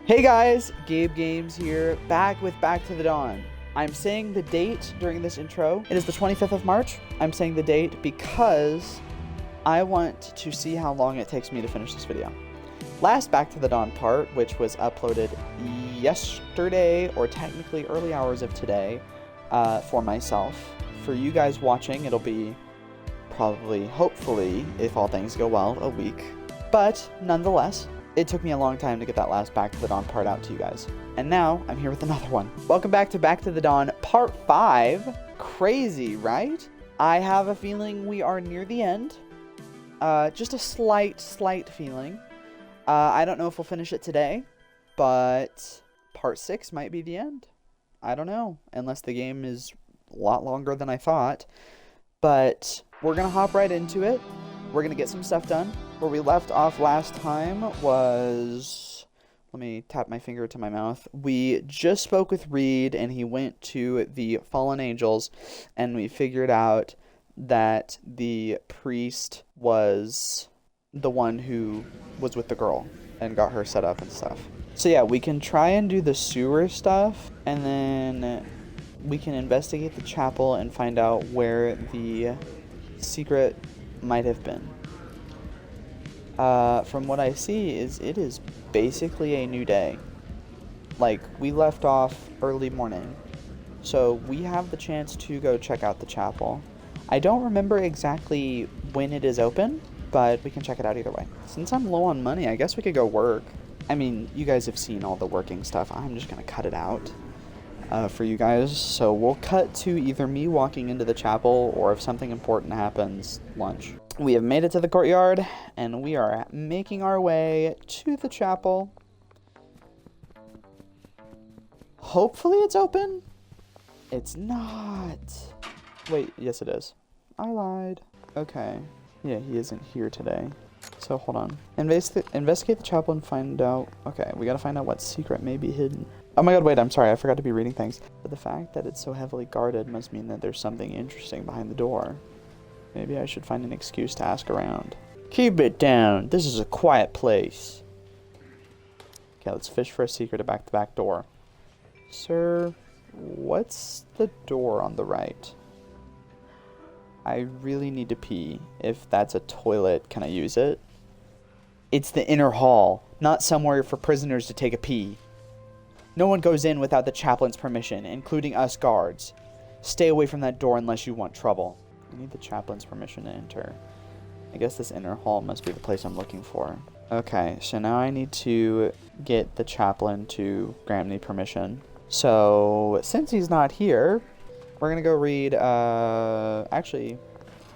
Hey guys, Gabe Games here, back with Back to the Dawn. I'm saying the date during this intro. It is the 25th of March. I'm saying the date because I want to see how long it takes me to finish this video. Last Back to the Dawn part, which was uploaded yesterday, or technically early hours of today, for myself. For you guys watching, it'll be probably, hopefully, if all things go well, a week. But nonetheless, it took me a long time to get that last Back to the Dawn part out to you guys. And now, I'm here with another one. Welcome back to the Dawn Part 5. Crazy, right? I have a feeling we are near the end. Just a slight feeling. I don't know if we'll finish it today, but Part 6 might be the end. I don't know, unless the game is a lot longer than I thought. But we're going to hop right into it. We're going to get some stuff done. Where we left off last time was... Let me tap my finger to my mouth. We just spoke with Reed, and he went to the Fallen Angels, and we figured out that the priest was the one who was with the girl and got her set up and stuff. So yeah, we can try and do the sewer stuff, and then we can investigate the chapel and find out where the secret might have been. From what I see, it is basically a new day. Like, we left off early morning, so we have the chance to go check out the chapel. I don't remember exactly when it is open, but we can check it out either way. Since I'm low on money, I guess we could go work. I mean, you guys have seen all the working stuff. I'm just gonna cut it out for you guys. So we'll cut to either me walking into the chapel, or if something important happens, lunch. We have made it to the courtyard, and we are making our way to the chapel. Hopefully it's open. It's not. Wait, yes it is. I lied. Okay. Yeah, he isn't here today. So hold on. Investigate the chapel and find out... Okay, we gotta find out what secret may be hidden. Oh my god, wait, I'm sorry, I forgot to be reading things. But the fact that it's so heavily guarded must mean that there's something interesting behind the door. Maybe I should find an excuse to ask around. Keep it down. This is a quiet place. Okay, let's fish for a secret about the back door. Sir, what's the door on the right? I really need to pee. If that's a toilet, can I use it? It's the inner hall, not somewhere for prisoners to take a pee. No one goes in without the chaplain's permission, including us guards. Stay away from that door unless you want trouble. I need the chaplain's permission to enter. I guess this inner hall must be the place I'm looking for. Okay, so now I need to get the chaplain to grant me permission. So, since he's not here, we're gonna go read, actually,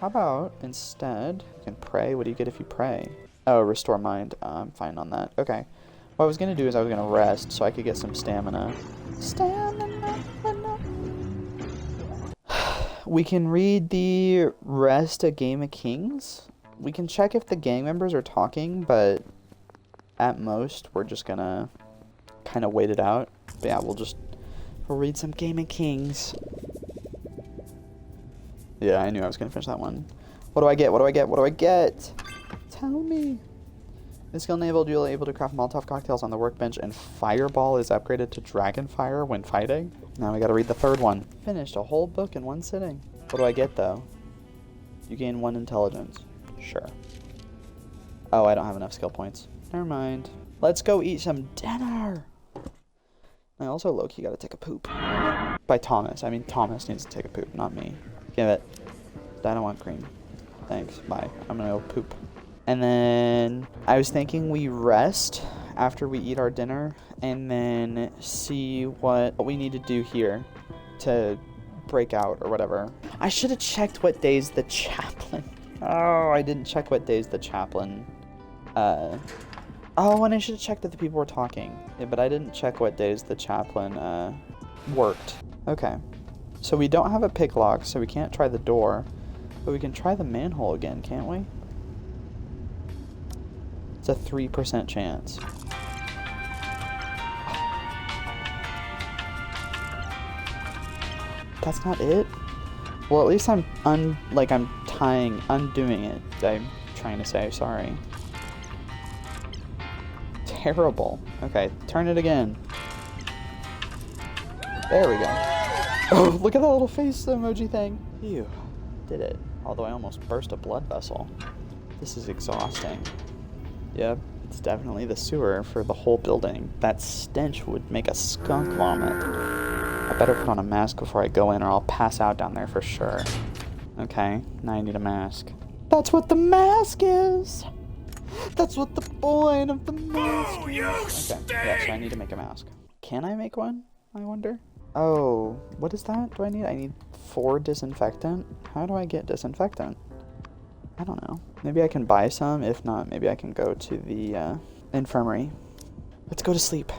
how about instead, you can pray. What do you get if you pray? Oh, restore mind. I'm fine on that. Okay. What I was gonna do is I was gonna rest so I could get some stamina. We can read the rest of Game of Kings. We can check if the gang members are talking, but at most, we're just gonna kind of wait it out. But yeah, we'll read some Game of Kings. Yeah, I knew I was gonna finish that one. What do I get? What do I get? What do I get? Tell me. This skill enabled, you'll be able to craft Molotov cocktails on the workbench, and Fireball is upgraded to Dragonfire when fighting. Now we gotta read the third one. Finished a whole book in one sitting. What do I get, though? You gain 1 intelligence. Sure. Oh, I don't have enough skill points. Never mind. Let's go eat some dinner! I also low-key gotta take a poop. By Thomas. I mean, Thomas needs to take a poop, not me. Give it. I don't want cream. Thanks. Bye. I'm gonna go poop. And then I was thinking we rest after we eat our dinner and then see what we need to do here to break out or whatever. I should have checked what days the chaplain... Oh, I didn't check what days the chaplain... Oh, and I should have checked that the people were talking. Yeah, but I didn't check what days the chaplain worked. Okay. So we don't have a pick lock, so we can't try the door. But we can try the manhole again, can't we? It's a 3% chance. That's not it? Well, at least I'm undoing it. I'm trying to say, sorry. terrible. Okay, turn it again. There we go. Oh, look at that little face emoji thing. Phew, did it. Although I almost burst a blood vessel. This is exhausting. Yep, it's definitely the sewer for the whole building. That stench would make a skunk vomit. I better put on a mask before I go in or I'll pass out down there for sure. Okay, now I need a mask. That's what the mask is! That's what the point of the mask is! Okay, yeah, so I need to make a mask. Can I make one, I wonder? Oh, what is that? Do I need? I need 4 disinfectant? How do I get disinfectant? I don't know. Maybe I can buy some. If not, maybe I can go to the infirmary. Let's go to sleep.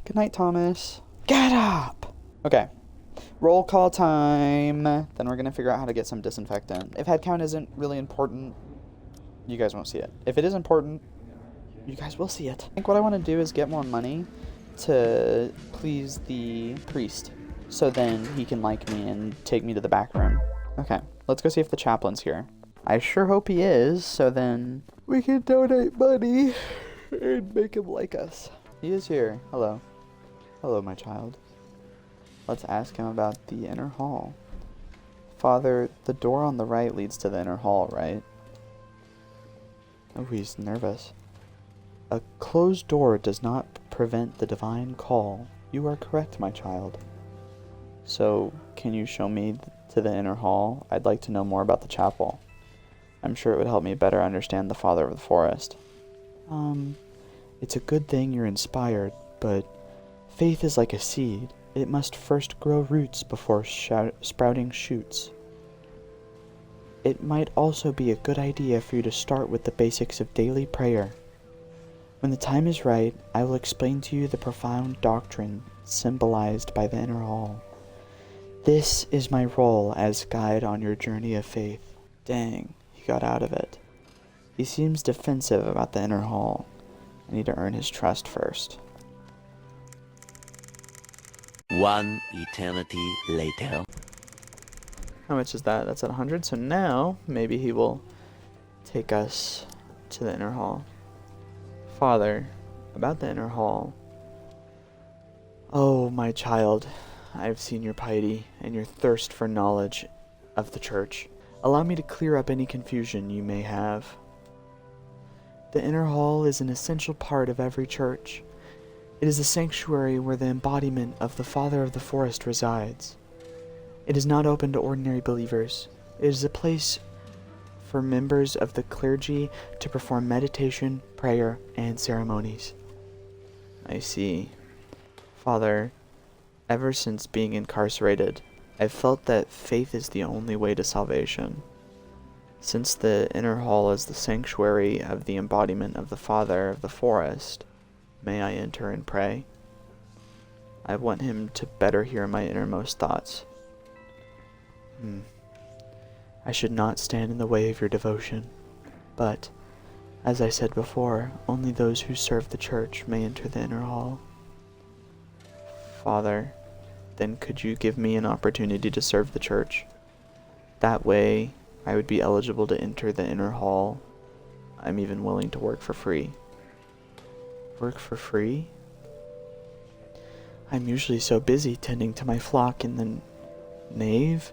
Good night, Thomas. Get up! Okay. Roll call time. Then we're going to figure out how to get some disinfectant. If head count isn't really important, you guys won't see it. If it is important, you guys will see it. I think what I want to do is get more money to please the priest. So then he can like me and take me to the back room. Okay, let's go see if the chaplain's here. I sure hope he is, so then we can donate money and make him like us. He is here. Hello. Hello, my child. Let's ask him about the inner hall. Father, the door on the right leads to the inner hall, right? Oh, he's nervous. A closed door does not prevent the divine call. You are correct, my child. So, can you show me to the inner hall? I'd like to know more about the chapel. I'm sure it would help me better understand the Father of the Forest. It's a good thing you're inspired, but faith is like a seed. It must first grow roots before sprouting shoots. It might also be a good idea for you to start with the basics of daily prayer. When the time is right, I will explain to you the profound doctrine symbolized by the inner hall. This is my role as guide on your journey of faith. Dang, he got out of it. He seems defensive about the inner hall. I need to earn his trust first. One eternity later. How much is that? That's at 100. So now maybe he will take us to the inner hall. Father, about the inner hall. Oh, my child, I have seen your piety and your thirst for knowledge of the church. Allow me to clear up any confusion you may have. The inner hall is an essential part of every church. It is a sanctuary where the embodiment of the Father of the Forest resides. It is not open to ordinary believers. It is a place for members of the clergy to perform meditation, prayer, and ceremonies. I see. Father, ever since being incarcerated, I've felt that faith is the only way to salvation. Since the inner hall is the sanctuary of the embodiment of the Father of the Forest, may I enter and pray? I want him to better hear my innermost thoughts. I should not stand in the way of your devotion, but, as I said before, only those who serve the church may enter the inner hall. Father, then could you give me an opportunity to serve the church? That way, I would be eligible to enter the inner hall. I'm even willing to work for free. Work for free? I'm usually so busy tending to my flock in the nave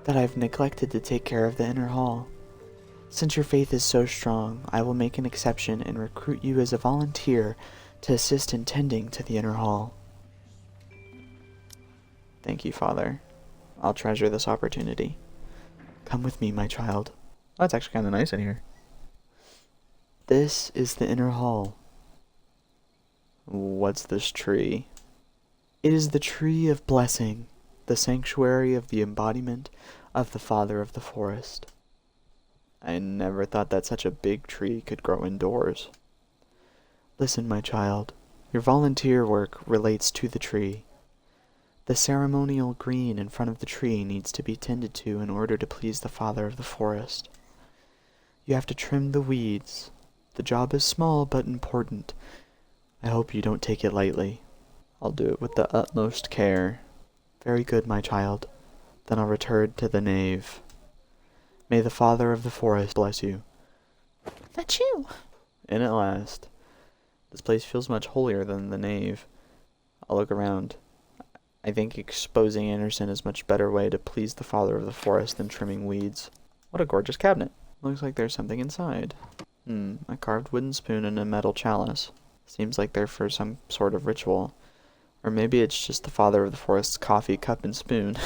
that I've neglected to take care of the inner hall. Since your faith is so strong, I will make an exception and recruit you as a volunteer to assist in tending to the inner hall. Thank you, Father. I'll treasure this opportunity. Come with me, my child. That's actually kind of nice in here. This is the inner hall. What's this tree? It is the tree of blessing, the sanctuary of the embodiment of the Father of the Forest. I never thought that such a big tree could grow indoors. Listen, my child, your volunteer work relates to the tree. The ceremonial green in front of the tree needs to be tended to in order to please the Father of the Forest. You have to trim the weeds. The job is small but important. I hope you don't take it lightly. I'll do it with the utmost care. Very good, my child. Then I'll return to the nave. May the Father of the Forest bless you. That's you. And at last, This place feels much holier than the nave. I'll look around. I think exposing Anderson is a much better way to please the father of the forest than trimming weeds. What a gorgeous cabinet. Looks like there's something inside. A carved wooden spoon and a metal chalice. Seems like they're for some sort of ritual. Or maybe it's just the father of the forest's coffee cup and spoon.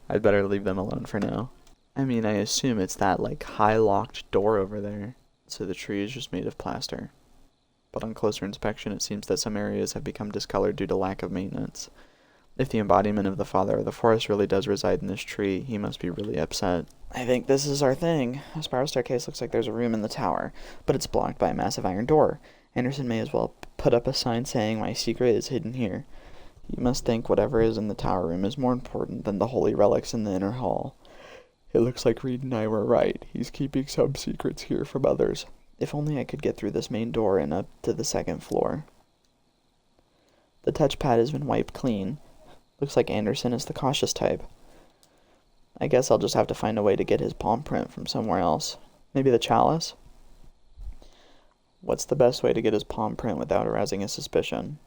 I'd better leave them alone for now. I mean, I assume it's that, like, high locked door over there. So the tree is just made of plaster. But on closer inspection, it seems that some areas have become discolored due to lack of maintenance. If the embodiment of the father of the forest really does reside in this tree, he must be really upset. I think this is our thing. A spiral staircase looks like there's a room in the tower, but it's blocked by a massive iron door. Anderson may as well put up a sign saying my secret is hidden here. You must think whatever is in the tower room is more important than the holy relics in the inner hall. It looks like Reed and I were right. He's keeping some secrets here from others. If only I could get through this main door and up to the second floor. The touchpad has been wiped clean. Looks like Anderson is the cautious type. I guess I'll just have to find a way to get his palm print from somewhere else. Maybe the chalice? What's the best way to get his palm print without arousing his suspicion?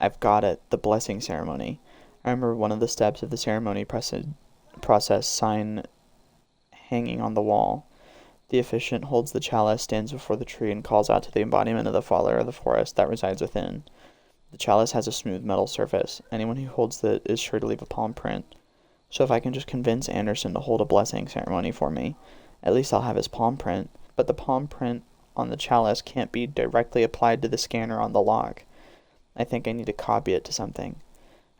I've got it. The blessing ceremony. I remember one of the steps of the ceremony process sign hanging on the wall. The officiant holds the chalice, stands before the tree, and calls out to the embodiment of the father of the forest that resides within. The chalice has a smooth metal surface. Anyone who holds it is sure to leave a palm print. So if I can just convince Anderson to hold a blessing ceremony for me, at least I'll have his palm print. But the palm print on the chalice can't be directly applied to the scanner on the lock. I think I need to copy it to something.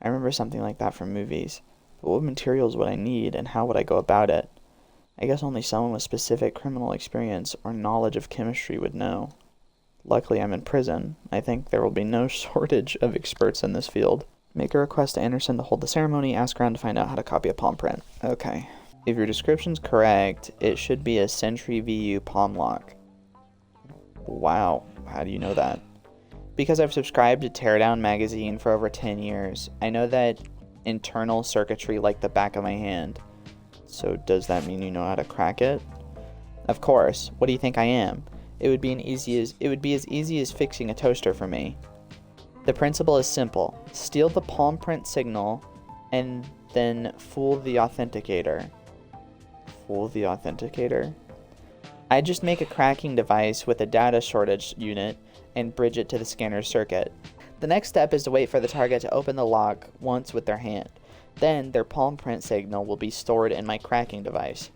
I remember something like that from movies. But what materials would I need, and how would I go about it? I guess only someone with specific criminal experience or knowledge of chemistry would know. Luckily, I'm in prison. I think there will be no shortage of experts in this field. Make a request to Anderson to hold the ceremony. Ask around to find out how to copy a palm print. Okay. If your description's correct, it should be a Sentry VU palm lock. Wow. How do you know that? Because I've subscribed to Teardown magazine for over 10 years. I know that internal circuitry like the back of my hand. So does that mean you know how to crack it? Of course. What do you think I am? It would be as easy as fixing a toaster for me. The principle is simple. Steal the palm print signal and then fool the authenticator. Fool the authenticator? I just make a cracking device with a data shortage unit and bridge it to the scanner's circuit. The next step is to wait for the target to open the lock once with their hand. Then their palm print signal will be stored in my cracking device.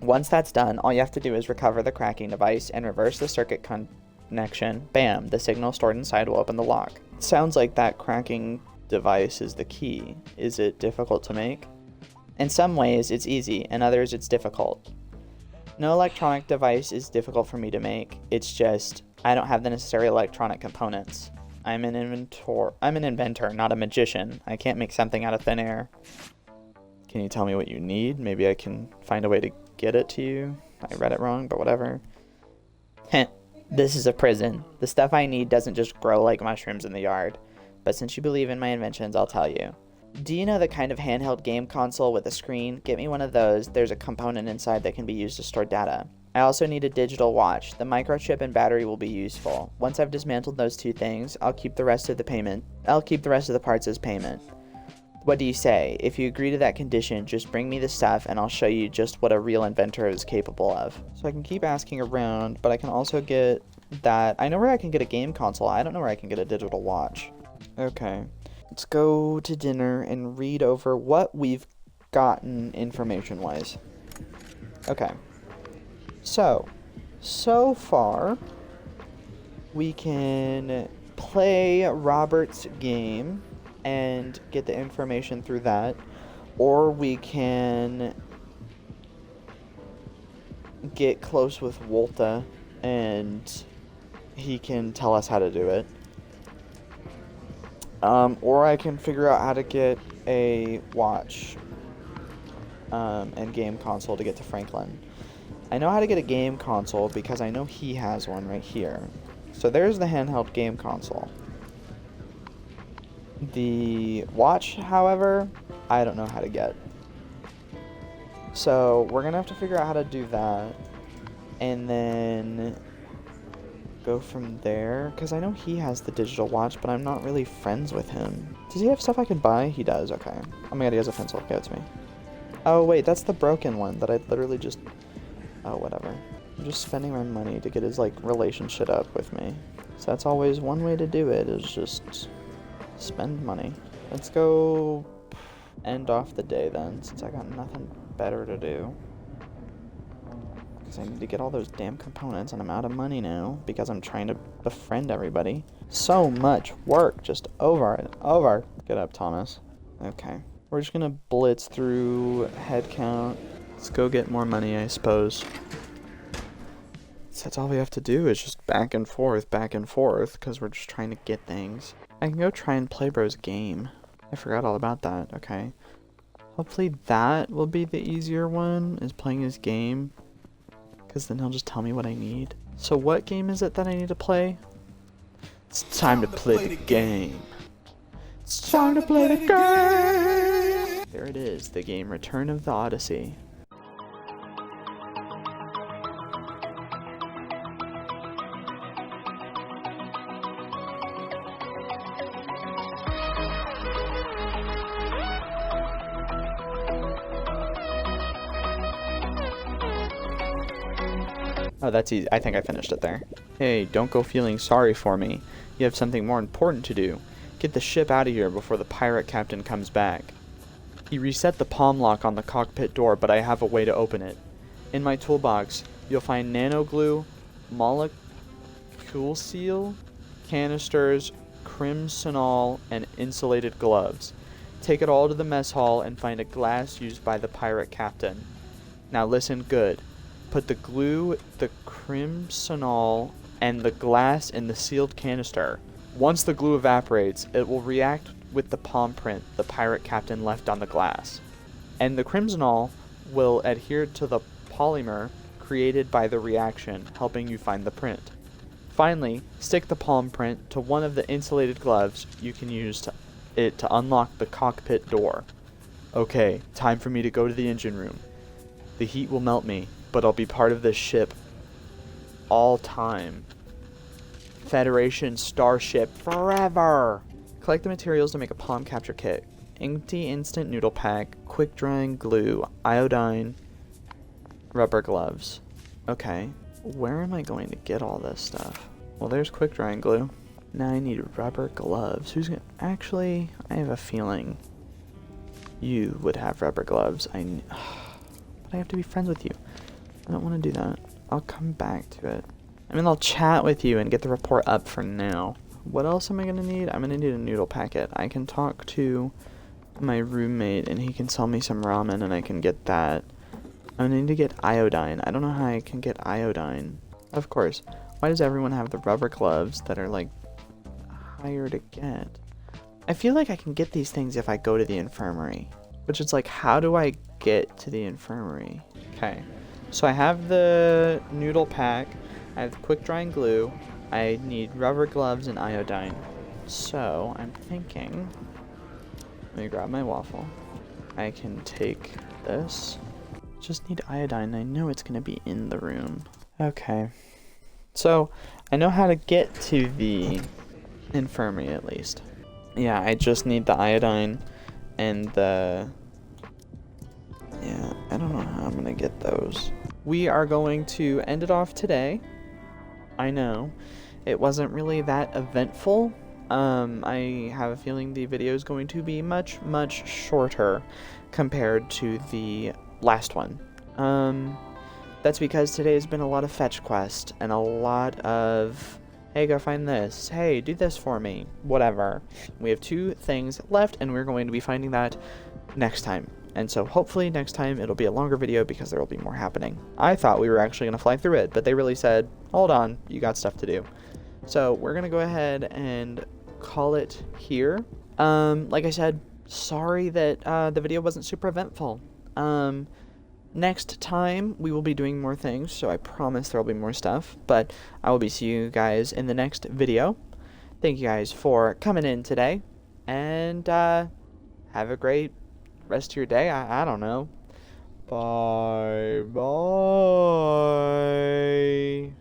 Once that's done, all you have to do is recover the cracking device and reverse the circuit connection. Bam, the signal stored inside will open the lock. Sounds like that cracking device is the key. Is it difficult to make? In some ways, it's easy. In others, it's difficult. No electronic device is difficult for me to make. It's just, I don't have the necessary electronic components. I'm an inventor, not a magician. I can't make something out of thin air. Can you tell me what you need? Maybe I can find a way to get it to you. I read it wrong, but whatever. Heh. This is a prison. The stuff I need doesn't just grow like mushrooms in the yard. But since you believe in my inventions, I'll tell you. Do you know the kind of handheld game console with a screen? Get me one of those. There's a component inside that can be used to store data. I also need a digital watch. The microchip and battery will be useful. Once I've dismantled those two things, I'll keep the rest of the parts as payment. What do you say? If you agree to that condition, just bring me the stuff and I'll show you just what a real inventor is capable of. So I can keep asking around, but I can also get that. I know where I can get a game console. I don't know where I can get a digital watch. Okay. Let's go to dinner and read over what we've gotten information-wise. Okay. So far, we can play Robert's game and get the information through that, or we can get close with Volta and he can tell us how to do it. Or I can figure out how to get a watch and game console to get to Franklin. I know how to get a game console because I know he has one right here. So there's the handheld game console. The watch, however, I don't know how to get. So we're going to have to figure out how to do that. And then go from there, because I know he has the digital watch, but I'm not really friends with him. Does he have stuff I can buy? He does, okay. Oh my god, he has a pencil. Give it to me. Oh wait, that's the broken one that I literally just... Oh, whatever. I'm just spending my money to get his, like, relationship up with me. So that's always one way to do it, is just spend money. Let's go end off the day then, since I got nothing better to do. Because I need to get all those damn components, and I'm out of money now, because I'm trying to befriend everybody. So much work, just over and over. Get up, Thomas. Okay. We're just gonna blitz through head count. Let's go get more money, I suppose. So that's all we have to do, is just back and forth, because we're just trying to get things. I can go try and play bro's game. I forgot all about that, okay. Hopefully that will be the easier one, is playing his game. Because then he'll just tell me what I need. So what game is it that I need to play? It's time to play the game. It's time to play the game! There it is, the game Return of the Odyssey. Oh, that's easy. I think I finished it there. Hey, don't go feeling sorry for me. You have something more important to do. Get the ship out of here before the pirate captain comes back. He reset the palm lock on the cockpit door, but I have a way to open it. In my toolbox, you'll find nano glue, molecule seal, canisters, crimsonol, and insulated gloves. Take it all to the mess hall and find a glass used by the pirate captain. Now listen good. Put the glue, the crimsonol, and the glass in the sealed canister. Once the glue evaporates, it will react with the palm print the pirate captain left on the glass. And the crimsonol will adhere to the polymer created by the reaction, helping you find the print. Finally, stick the palm print to one of the insulated gloves you can use it to unlock the cockpit door. Okay, time for me to go to the engine room. The heat will melt me, but I'll be part of this ship all time. Federation starship forever! Collect the materials to make a palm capture kit. Empty instant noodle pack, quick drying glue, iodine, rubber gloves. Okay, where am I going to get all this stuff? Well, there's quick drying glue. Now I need rubber gloves. Who's gonna... Actually, I have a feeling you would have rubber gloves. But I have to be friends with you. I don't want to do that. I'll come back to it. I mean, I'll chat with you and get the report up for now. What else am I going to need? I'm going to need a noodle packet. I can talk to my roommate and he can sell me some ramen and I can get that. I need to get iodine. I don't know how I can get iodine. Of course. Why does everyone have the rubber gloves that are, like, higher to get? I feel like I can get these things if I go to the infirmary. Which is like, how do I get to the infirmary? Okay. So I have the noodle pack, I have quick drying glue, I need rubber gloves and iodine. So I'm thinking, let me grab my waffle. I can take this. Just need iodine. I know it's going to be in the room. Okay. So I know how to get to the infirmary at least. Yeah, I just need the iodine and the... Yeah, I don't know how I'm going to get those. We are going to end it off today. I know. It wasn't really that eventful. I have a feeling the video is going to be much, much shorter compared to the last one. That's because today has been a lot of fetch quest and a lot of, hey, go find this. Hey, do this for me. Whatever. We have 2 things left and we're going to be finding that next time. And so hopefully next time it'll be a longer video because there will be more happening. I thought we were actually going to fly through it, but they really said, hold on, you got stuff to do. So we're going to go ahead and call it here. Like I said, sorry that the video wasn't super eventful. Next time we will be doing more things, so I promise there will be more stuff. But I will be seeing you guys in the next video. Thank you guys for coming in today. And have a great rest of your day. I don't know. Bye.